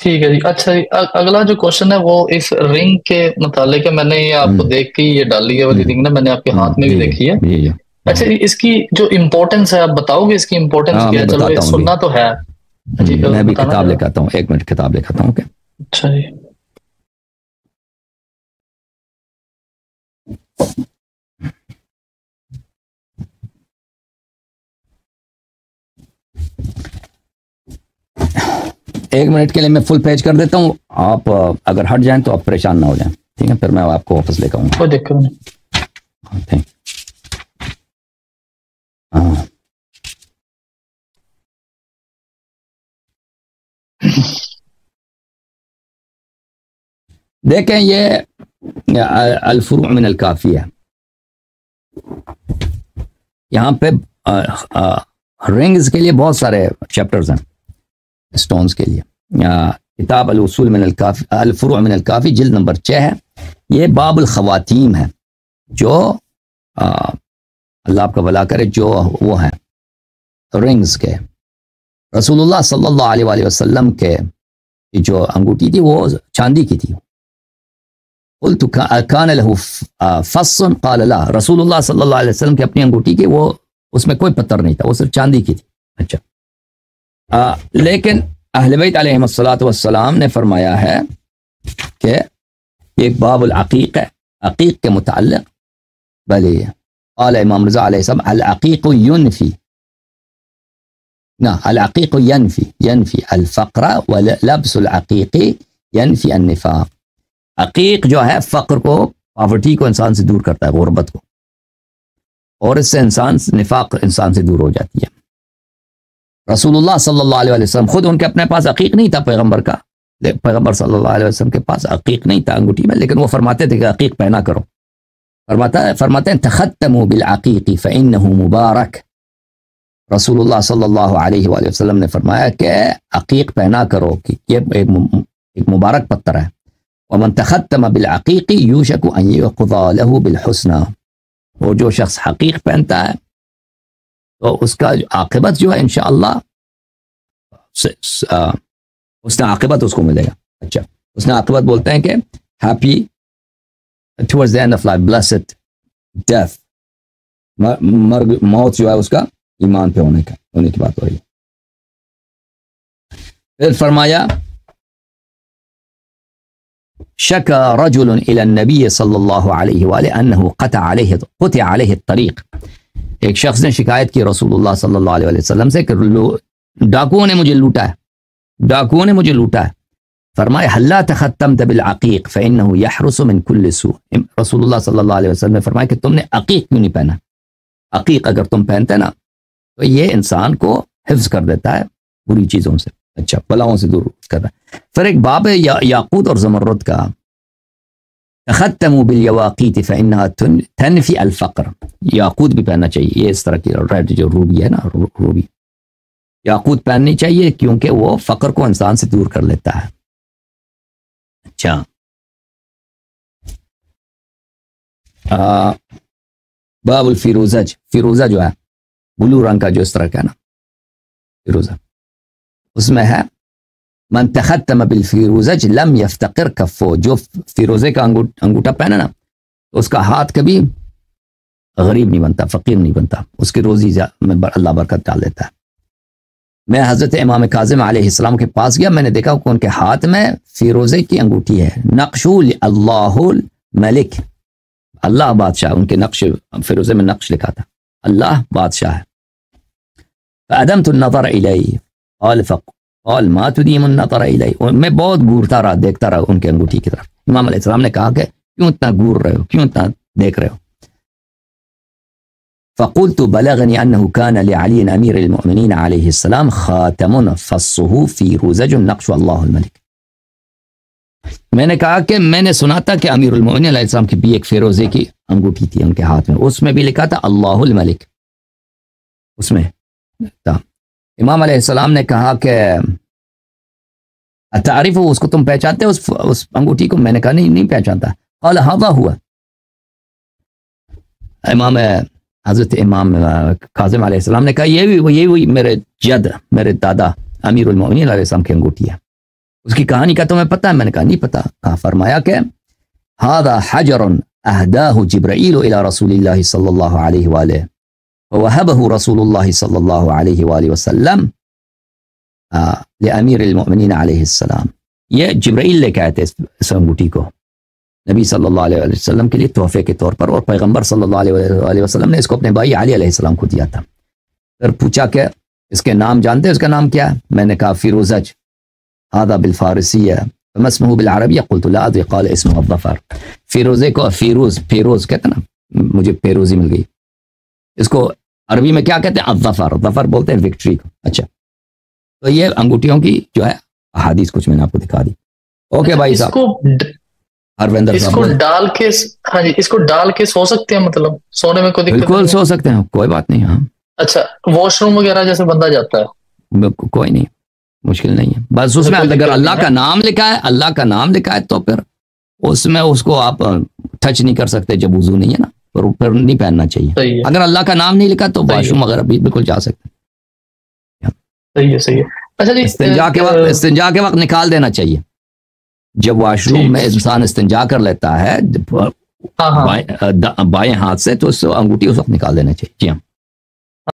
ٹھیک ہے جی. اچھا جی، اگلا جو کوشچن ہے وہ اس رنگ کے متعلق ہے. میں نے یہ آپ کو دیکھ کے یہ ڈالی ہے والی رنگ نا، میں نے آپ کے ہاتھ میں بھی دیکھی ہے. جی جی اچھا جی، اس کی جو امپورٹنس ہے آپ بتاؤ گے؟ اس کی امپورٹنس کیا میں ہے؟ چلو بتاتا یہ ہوں سننا تو ہے جی، میں بھی بتانا کتاب لے ذرا. کے آتا ہوں، 1 منٹ کتاب لے کے آتا ہوں. اوکے اچھا جی. ایک منٹ کے لیے میں فل پیج کر دیتا ہوں. آپ اگر ہٹ جائیں تو آپ پریشان نہ ہو جائیں، ٹھیک ہے؟ پھر میں آپ کو واپس لے کے آؤں گا. کوئی دقت نہیں. دیکھیں یہ الفروع من الکافی ہے. یہاں پہ رنگز کے لیے بہت سارے چیپٹرز ہیں، سٹونز کے لیے. کتاب الوصول من الکافی، الفروع من الکافی، جلد نمبر 6 ہے. یہ باب الخواتیم ہے، جو اللہ آپ کا بھلا کرے، جو وہ ہیں رنگز کے. رسول اللہ صلی اللہ علیہ وآلہ وسلم کے جو انگوٹھی تھی وہ چاندی کی تھی. قلت کان له فص قال لا، رسول اللہ صلی اللہ علیہ وسلم کی اپنی انگوٹھی کی وہ اس میں کوئی پتھر نہیں تھا، وہ صرف چاندی کی تھی. اچھا، لیکن اہل بیت علیہم الصلوۃ والسلام نے فرمایا ہے کہ ایک باب العقیق ہے، عقیق کے متعلق. بھلے قال امام رضا علیہ السلام العقیق ینفی، نہ العقیق ینفی الفقر ولبس العقیق ینفی النفاق. عقیق جو ہے فقر کو، پاورٹی کو انسان سے دور کرتا ہے، غربت کو، اور اس سے نفاق انسان سے دور ہو جاتی ہے. رسول اللہ صلی اللہ علیہ وسلم خود ان کے اپنے پاس عقیق نہیں تھا، پیغمبر کا، پیغمبر صلی اللہ علیہ وسلم کے پاس عقیق نہیں تھا انگوٹھی میں، لیکن وہ فرماتے تھے کہ عقیق پہنا کرو. فرماتے ہیں تختموا بالعقیق فإنه مبارک. رسول اللہ صلی اللہ علیہ وآلہ وسلم نے فرمایا کہ عقیق پہنا کرو کہ یہ ایک مبارک پتھر ہے. ومن تختم بالعقیق یوشک ان یقضى له بالحسنى، وہ جو شخص عقیق پہنتا ہے تو اس کا عاقبت جو ہے انشاءاللہ اس نے عاقبت اس کو ملے گا. اچھا، اس نے عاقبت بولتے ہیں کہ happy towards the end of life, blessed death، موت جو ہے اس کا ایمان پہ ہونے کی بات ہو رہی ہے. پھر فرمایا شکا رجل الى النبی صلی اللہ علیہ وآلہ انه قطع علیہ الطریق. ایک شخص نے شکایت کی رسول اللہ صلی اللہ علیہ وسلم سے کہ ڈاکوؤں نے مجھے لوٹا ہے. فرمائے حلا تختمت بالعقیق فإنه يحرس من كل سوء. رسول اللہ صلی اللہ علیہ وسلم نے فرمایا کہ تم نے عقیق کیوں نہیں پہنا؟ عقیق اگر تم پہنتے نا تو یہ انسان کو حفظ کر دیتا ہے بری چیزوں سے، اچھا بلاؤں سے دور کرتا ہے. پھر ایک باب ہے یاقوت اور زمرد کا، تختموا بالیواقیت فإنها تنفی الفقر. یاقوت بھی پہننا چاہیے، یہ اس طرح کی ریڈ جو روبی ہے نا، روبی یاقوت پہننی چاہیے کیونکہ وہ فقر کو انسان سے دور کر لیتا ہے. اچھا، باب الفیروزج، فیروزہ جو ہے بلو رنگ کا، جو اس طرح کا ہے نا فیروزہ، اس میں ہے من تختم بالفیروزج لم یفتقر کفو. جو فیروزے کا انگوٹھا پہنا نا تو اس کا ہاتھ کبھی غریب نہیں بنتا، فقیر نہیں بنتا، اس کی روزی میں اللہ برکت ڈال دیتا ہے. میں حضرت امام کاظم علیہ السلام کے پاس گیا، میں نے دیکھا کہ ان کے ہاتھ میں فیروزے کی انگوٹھی ہے، نقشو اللہ الملک، اللہ بادشاہ، ان کے نقش فیروزے میں نقش لکھا تھا اللہ بادشاہ ہے. فأدمت النظر الیہ قال ما تدیم النظر الیہ. میں بہت گورتا رہا، دیکھتا رہا ان کے انگوٹھی کی طرف. امام علیہ السلام نے کہا کہ کیوں اتنا گور رہے ہو، کیوں اتنا دیکھ رہے ہو؟ فقلت بلغني أنه كان لعلي أمير المؤمنين عليه السلام خاتم فصه فيروزج نقش الله الملك. میں نے کہا کہ میں نے سنا تھا کہ امیر المؤمنین علیہ السلام کی بھی ایک فیروزے کی انگوٹھی تھی ان کے ہاتھ میں، اس میں بھی لکھا تھا اللہ الملک، اس میں تھا. امام علیہ السلام نے کہا کہ تعریف اس کو تم پہچانتے ہو اس انگوٹھی کو؟ میں نے کہا نہیں پہچانتا. قال هذا هو. حضرت امام کاظم علیہ السلام نے کہا یہ وہی میرے جد، میرے دادا امیر المؤمنین علیہ السلام کی انگوٹھی ہے. اس کی کہانی کا تمہیں پتہ ہے؟ میں نے کہا نہیں پتا. کہا فرمایا کہ هذا حجر اهداه جبرائیل الى رسول اللہ صلی اللہ علیہ وآلہ ووهبه رسول اللہ صلی اللہ علیہ وآلہ وسلم لامیر المؤمنین علیہ السلام. یہ جبرائیل لے کے آئے تھے اس انگوٹھی کو نبی صلی اللہ علیہ وسلم کے لیے تحفے کے طور پر, اور پیغمبر صلی اللہ علیہ وسلم نے اس کو اپنے بھائی علی علیہ السلام کو دیا تھا. پھر پوچھا کہ اس کے نام جانتے ہیں؟ اس کا نام کیا ہے؟ میں نے کہا فیروزج. هذا بالفارسیہ فما اسمه بالعربیہ؟ قلت لا ادری قال اسمه الظفر. فیروزے کو فیروز کہتے ہیں نا, مجھے فیروزی مل گئی. اس کو عربی میں کیا کہتے ہیں؟ الظفر. ظفر بولتے ہیں وکٹری کو. اچھا, تو یہ انگوٹھیوں کی جو ہے احادیث کچھ میں نے آپ کو دکھا دی. اوکے بھائی صاحب, ہرویندر اس کو ڈال کے, ہاں جی, اس کو ڈال کے سو سکتے ہیں؟ مطلب سونے میں کوئی دقت؟ بالکل سو سکتے ہیں, کوئی بات نہیں. ہاں اچھا, واش روم وغیرہ جیسے بندہ جاتا ہے کوئی نہیں, مشکل نہیں ہے. بس اس میں اگر اللہ کا نام لکھا ہے, اللہ کا نام لکھا ہے, تو پھر اس میں اس کو آپ ٹچ نہیں کر سکتے جب وضو نہیں ہے نا, پھر نہیں پہننا چاہیے. اگر اللہ کا نام نہیں لکھا تو واش روم وغیرہ بھی بالکل جا سکتے ہیں. صحیح ہے, صحیح ہے. اچھا جی, استنجا کے وقت نکال دینا چاہیے. جب واش روم میں انسان استنجا کر لیتا ہے بائیں ہاتھ سے, تو اس انگوٹھی اس وقت نکال دینا چاہیے. جی ہاں.